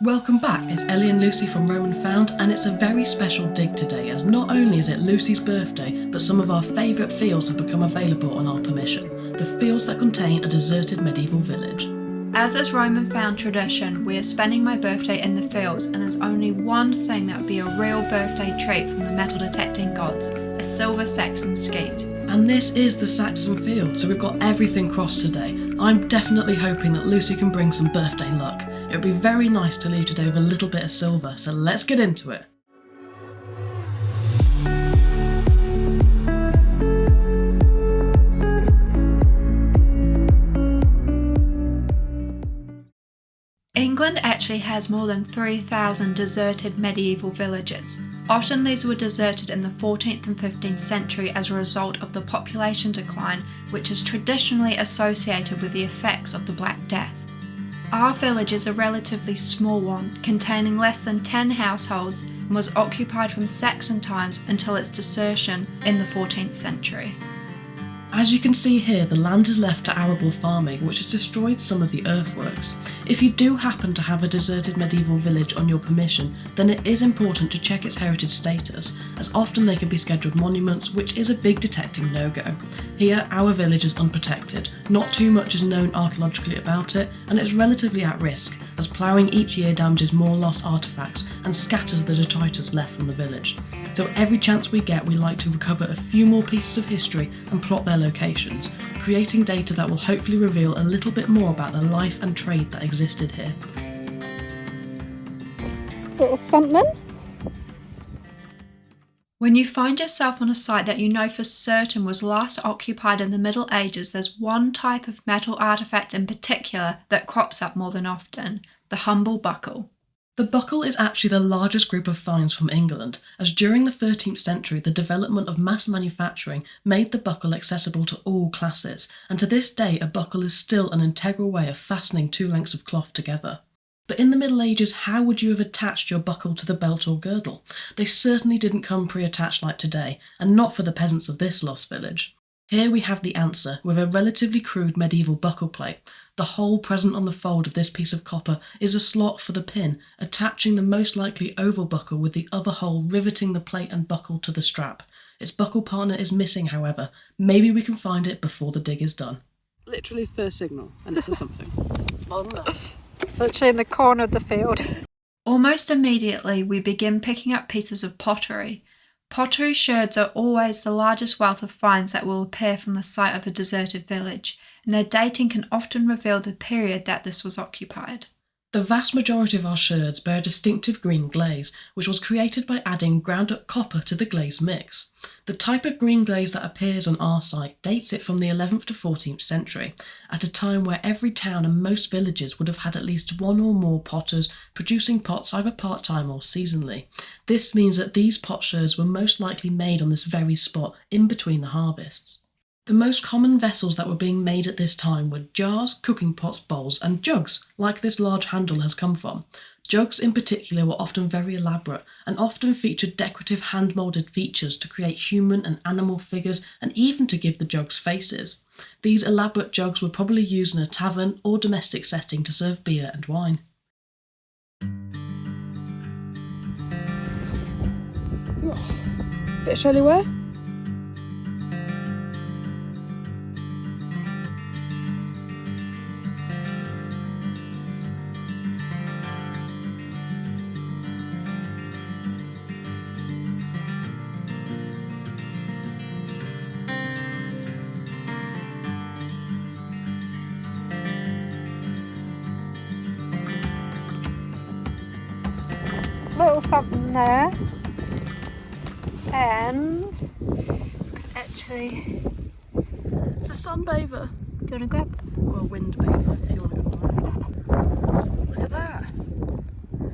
Welcome back, it's Ellie and Lucie from Roman Found, and it's a very special dig today, as not only is it Lucie's birthday, but some of our favourite fields have become available on our permission. The fields that contain a deserted medieval village. As is Roman Found tradition, we are spending my birthday in the fields, and there's only one thing that would be a real birthday treat from the metal detecting gods, a silver Saxon sceat. And this is the Saxon field, so we've got everything crossed today. I'm definitely hoping that Lucie can bring some birthday luck. It would be very nice to loot today with a little bit of silver, so let's get into it. England actually has more than 3,000 deserted medieval villages. Often these were deserted in the 14th and 15th century as a result of the population decline, which is traditionally associated with the effects of the Black Death. Our village is a relatively small one, containing less than 10 households, and was occupied from Saxon times until its desertion in the 14th century. As you can see here, the land is left to arable farming, which has destroyed some of the earthworks. If you do happen to have a deserted medieval village on your permission, then it is important to check its heritage status, as often they can be scheduled monuments, which is a big detecting no-go. Here, our village is unprotected. Not too much is known archaeologically about it, and it's relatively at risk, as ploughing each year damages more lost artefacts and scatters the detritus left from the village. So every chance we get, we like to recover a few more pieces of history and plot their locations, creating data that will hopefully reveal a little bit more about the life and trade that existed here. Little something. When you find yourself on a site that you know for certain was last occupied in the Middle Ages, there's one type of metal artefact in particular that crops up more than often: the humble buckle. The buckle is actually the largest group of finds from England, as during the 13th century the development of mass manufacturing made the buckle accessible to all classes, and to this day a buckle is still an integral way of fastening two lengths of cloth together. But in the Middle Ages, how would you have attached your buckle to the belt or girdle? They certainly didn't come pre-attached like today, and not for the peasants of this lost village. Here we have the answer, with a relatively crude medieval buckle plate. The hole present on the fold of this piece of copper is a slot for the pin, attaching the most likely oval buckle with the other hole riveting the plate and buckle to the strap. Its buckle partner is missing, however. Maybe we can find it before the dig is done. Literally first signal, and this is something. Literally in the corner of the field. Almost immediately we begin picking up pieces of pottery. Pottery sherds are always the largest wealth of finds that will appear from the site of a deserted village, and their dating can often reveal the period that this was occupied. The vast majority of our sherds bear a distinctive green glaze, which was created by adding ground up copper to the glaze mix. The type of green glaze that appears on our site dates it from the 11th to 14th century, at a time where every town and most villages would have had at least one or more potters producing pots either part-time or seasonally. This means that these pot sherds were most likely made on this very spot in between the harvests. The most common vessels that were being made at this time were jars, cooking pots, bowls and jugs, like this large handle has come from. Jugs in particular were often very elaborate and often featured decorative hand-moulded features to create human and animal figures and even to give the jugs faces. These elaborate jugs were probably used in a tavern or domestic setting to serve beer and wine. Bit of shelly wear. Little something there, and actually It's a sunbather. do you want to grab it? Or a wind bather, if you want to call it. Look at that.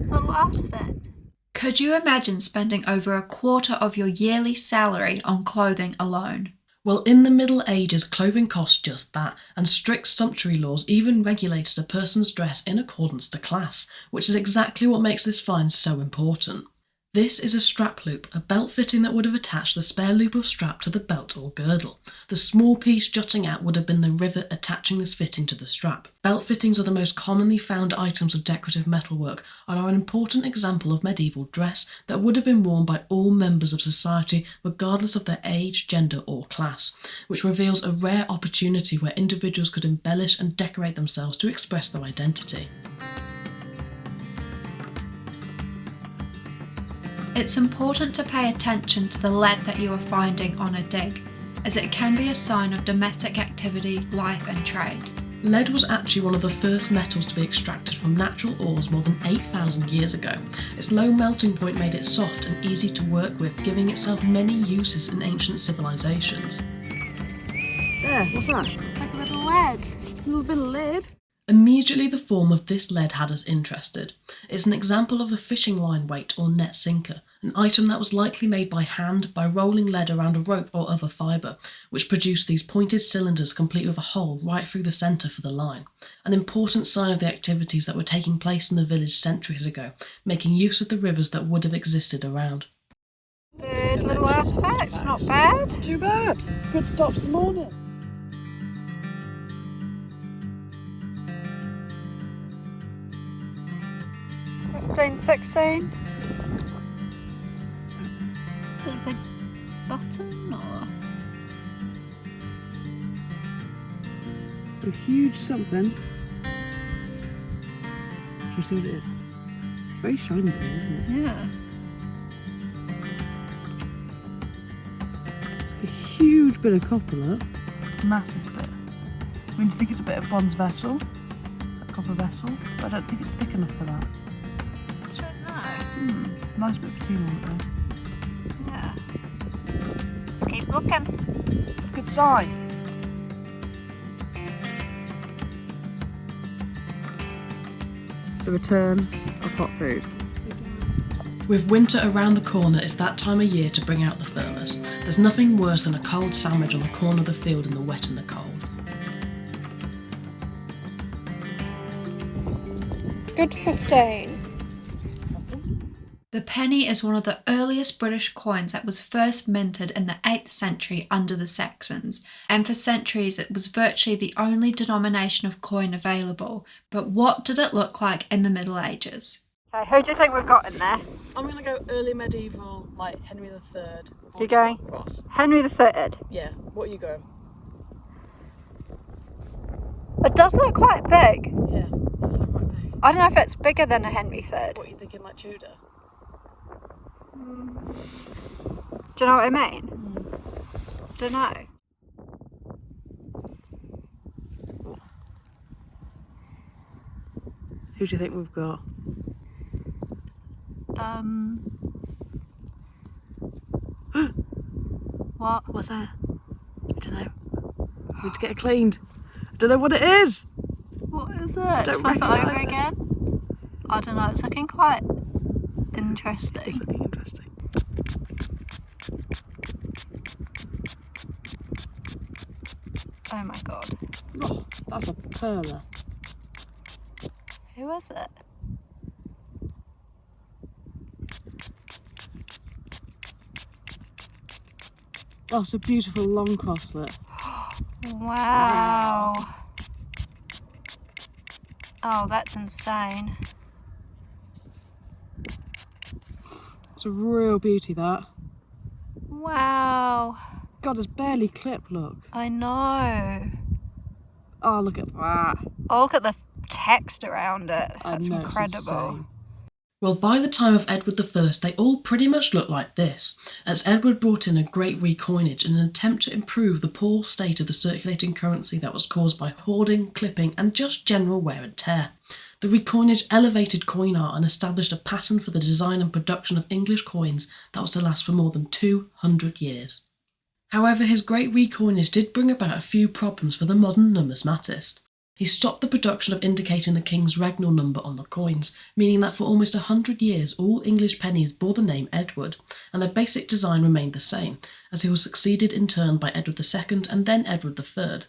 Little artefact. Could you imagine spending over a quarter of your yearly salary on clothing alone? Well, in the Middle Ages, clothing cost just that, and strict sumptuary laws even regulated a person's dress in accordance to class, which is exactly what makes this find so important. This is a strap loop, a belt fitting that would have attached the spare loop of strap to the belt or girdle. The small piece jutting out would have been the rivet attaching this fitting to the strap. Belt fittings are the most commonly found items of decorative metalwork and are an important example of medieval dress that would have been worn by all members of society regardless of their age, gender or class, which reveals a rare opportunity where individuals could embellish and decorate themselves to express their identity. It's important to pay attention to the lead that you are finding on a dig, as it can be a sign of domestic activity, life and trade. Lead was actually one of the first metals to be extracted from natural ores more than 8,000 years ago. Its low melting point made it soft and easy to work with, giving itself many uses in ancient civilizations. There, what's that? It's like a little lead. A little bit of lead. Immediately the form of this lead had us interested. It's an example of a fishing line weight or net sinker, an item that was likely made by hand by rolling lead around a rope or other fibre, which produced these pointed cylinders complete with a hole right through the centre for the line. An important sign of the activities that were taking place in the village centuries ago, making use of the rivers that would have existed around. Good little artefact, not bad. Too bad. Good start to the morning. Fifteen, 16. Is it a big button or? A huge something. Do you see what it is? Very shiny, isn't it? Yeah. It's a huge bit of copper, look. Massive bit. I mean, do you think it's a bit of bronze vessel? A copper vessel? But I don't think it's thick enough for that. Nice bit of patina on it though. Yeah. Let's keep looking. Good sign. The return of hot food. With winter around the corner, it's that time of year to bring out the furnace. There's nothing worse than a cold sandwich on the corner of the field in the wet and the cold. Good 15. The penny is one of the earliest British coins that was first minted in the 8th century under the Saxons, and for centuries it was virtually the only denomination of coin available. But what did it look like in the Middle Ages? Okay, who do you think we've got in there? I'm going to go early medieval, like Henry III. You going? Cross. Henry III. Yeah, what are you going? It does look quite big. Yeah, that's not quite big. I don't know if it's bigger than a Henry III. What are you thinking, like Tudor? Do you know what I mean? Don't know. Who do you think we've got? What? What's that? I don't know. We need to get it cleaned. I don't know what it is. What is it? Don't Flip it over recognise it. again? I don't know, it's looking quite interesting. It's looking interesting. Oh my god. Oh, that's a perler. Who is it? Oh, it's a beautiful long crosslet. Wow. Oh, that's insane. It's a real beauty, that. Wow. God, it's barely clipped, look. I know. Oh, look at that. Oh, look at the text around it. I That's know, it's incredible. insane. Well, by the time of Edward I, they all pretty much looked like this, as Edward brought in a great recoinage in an attempt to improve the poor state of the circulating currency that was caused by hoarding, clipping, and just general wear and tear. The recoinage elevated coin art and established a pattern for the design and production of English coins that was to last for more than 200 years. However, his great recoinage did bring about a few problems for the modern numismatist. He stopped the production of indicating the king's regnal number on the coins, meaning that for almost 100 years all English pennies bore the name Edward, and their basic design remained the same, as he was succeeded in turn by Edward II and then Edward III.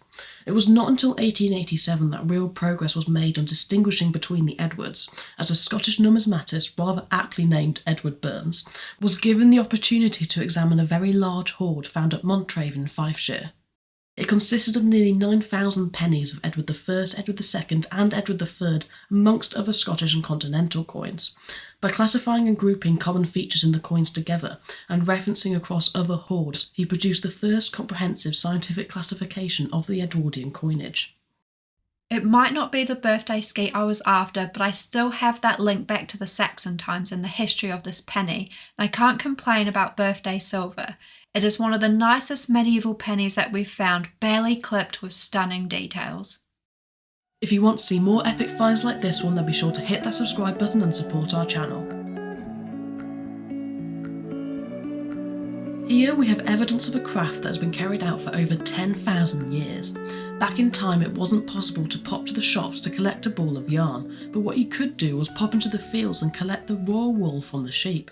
It was not until 1887 that real progress was made on distinguishing between the Edwards, as a Scottish numismatist, rather aptly named Edward Burns, was given the opportunity to examine a very large hoard found at Montrave in Fifeshire. It consisted of nearly 9,000 pennies of Edward I, Edward II and Edward III, amongst other Scottish and continental coins. By classifying and grouping common features in the coins together and referencing across other hoards, he produced the first comprehensive scientific classification of the Edwardian coinage. It might not be the birthday sceat I was after, but I still have that link back to the Saxon times and the history of this penny, and I can't complain about birthday silver. It is one of the nicest medieval pennies that we've found, barely clipped with stunning details. If you want to see more epic finds like this one, then be sure to hit that subscribe button and support our channel. Here we have evidence of a craft that has been carried out for over 10,000 years. Back in time it wasn't possible to pop to the shops to collect a ball of yarn, but what you could do was pop into the fields and collect the raw wool from the sheep.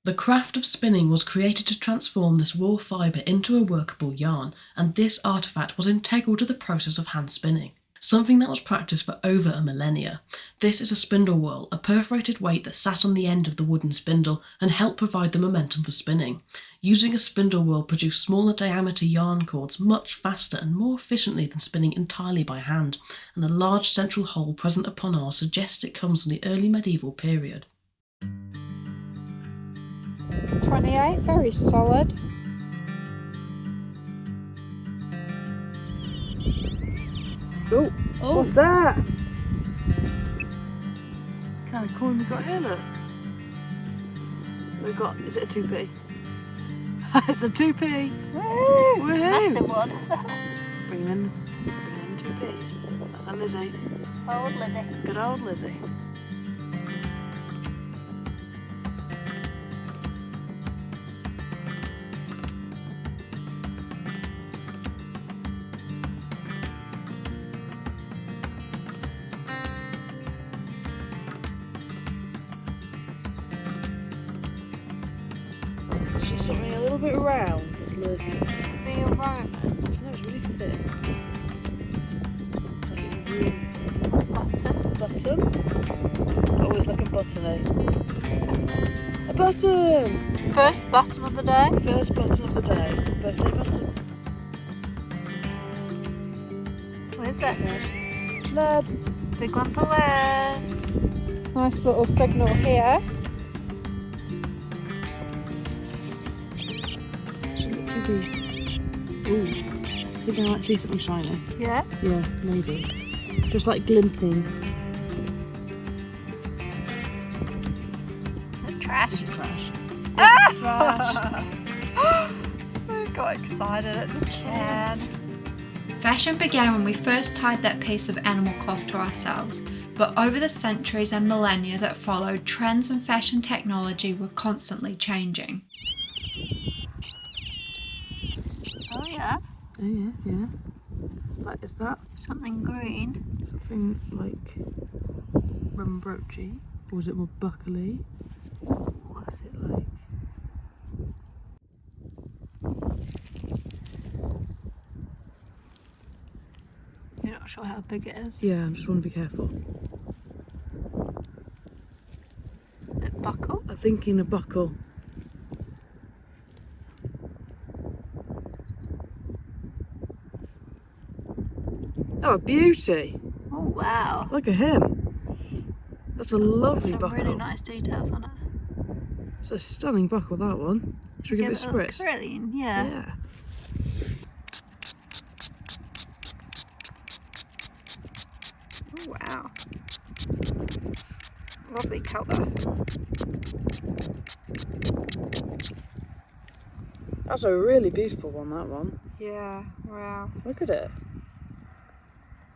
The craft of spinning was created to transform this raw fibre into a workable yarn, and this artefact was integral to the process of hand spinning, something that was practiced for over a millennia. This is a spindle whorl, a perforated weight that sat on the end of the wooden spindle and helped provide the momentum for spinning. Using a spindle whorl produced smaller diameter yarn cords much faster and more efficiently than spinning entirely by hand, and the large central hole present upon ours suggests it comes from the early medieval period. 28, very solid. Oh, what's that? What kind of coin we got here, look? We've got, is it a 2p? It's a 2p! Woo! Woohoo! Massive one. Bringing in 2p's. That's our Lizzie. Old Lizzie. Good old Lizzie. It's just something a little bit round that's lurking. It's gonna be a Roman. No, it's really thin. It's like a really button. Oh, it's like a button, eh? A button! First button of the day. First button of the day. Birthday button. What is that, Ned? Lead. Big one for lead. Nice little signal here. Ooh, I think I might see something shiny. Yeah. Yeah, maybe. Just like glinting. Trash. It's trash. Trash. I got excited. It's a can. Fashion began when we first tied that piece of animal cloth to ourselves, but over the centuries and millennia that followed, trends and fashion technology were constantly changing. Oh yeah. Oh yeah, yeah. What is that? Something green. Something like Rembrochy? Or is it more buckly? What is it like? You're not sure how big it is. Yeah, I just want to be careful. A buckle. I'm thinking a buckle. Oh, a beauty! Oh wow. Look at him. That's a lovely Some buckle. really nice details on it. It's a stunning buckle, that one. Should we give it a spritz? Curling, yeah. Yeah. Oh wow. Lovely colour. That's a really beautiful one, that one. Yeah, wow. Look at it.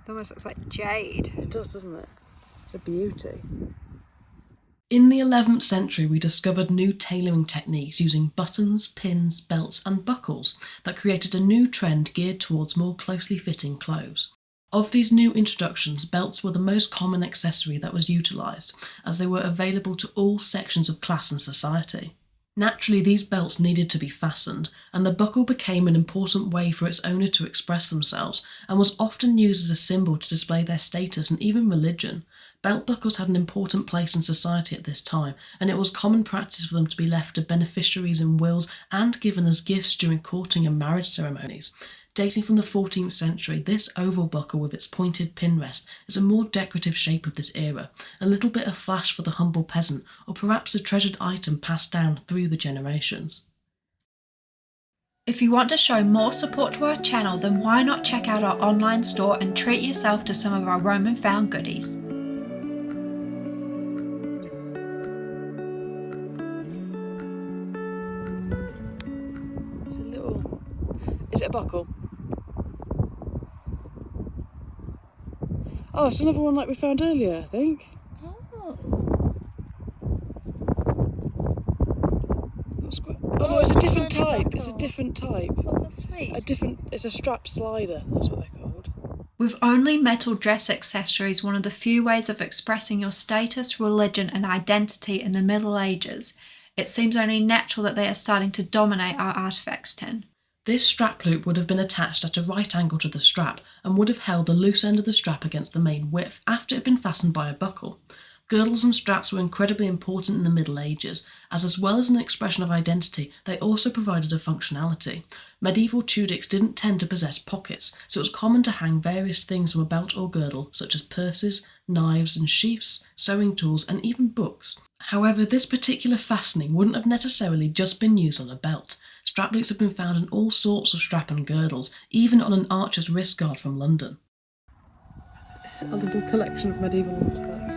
It almost looks like jade. It does, doesn't it? It's a beauty. In the 11th century, we discovered new tailoring techniques using buttons, pins, belts and buckles that created a new trend geared towards more closely fitting clothes. Of these new introductions, belts were the most common accessory that was utilised, as they were available to all sections of class and society. Naturally, these belts needed to be fastened, and the buckle became an important way for its owner to express themselves, and was often used as a symbol to display their status and even religion. Belt buckles had an important place in society at this time, and it was common practice for them to be left to beneficiaries in wills and given as gifts during courting and marriage ceremonies. Dating from the 14th century, this oval buckle with its pointed pin rest is a more decorative shape of this era, a little bit of flash for the humble peasant, or perhaps a treasured item passed down through the generations. If you want to show more support to our channel, then why not check out our online store and treat yourself to some of our Roman found goodies. Is it a buckle? Oh, it's another one like we found earlier, I think. Oh. Oh no, it's a different type. It's a different type. Oh, that's sweet. It's a strap slider, that's what they're called. With only metal dress accessories one of the few ways of expressing your status, religion and identity in the Middle Ages, it seems only natural that they are starting to dominate our artefacts tin. This strap loop would have been attached at a right angle to the strap and would have held the loose end of the strap against the main width after it had been fastened by a buckle. Girdles and straps were incredibly important in the Middle Ages, as well as an expression of identity, they also provided a functionality. Medieval tunics didn't tend to possess pockets, so it was common to hang various things from a belt or girdle, such as purses, knives and sheaths, sewing tools and even books. However, this particular fastening wouldn't have necessarily just been used on a belt. Strap loops have been found in all sorts of strap and girdles, even on an archer's wrist guard from London. A little collection of medieval artifacts.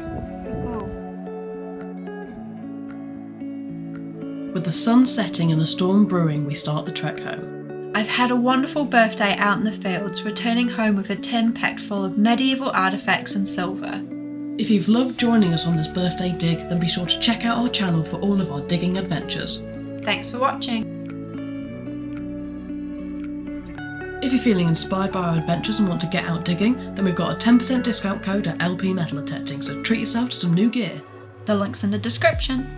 With the sun setting and a storm brewing, we start the trek home. I've had a wonderful birthday out in the fields, returning home with a tin packed full of medieval artefacts and silver. If you've loved joining us on this birthday dig, then be sure to check out our channel for all of our digging adventures. Thanks for watching. If you're feeling inspired by our adventures and want to get out digging, then we've got a 10% discount code at LP Metal Detecting, so treat yourself to some new gear. The link's in the description.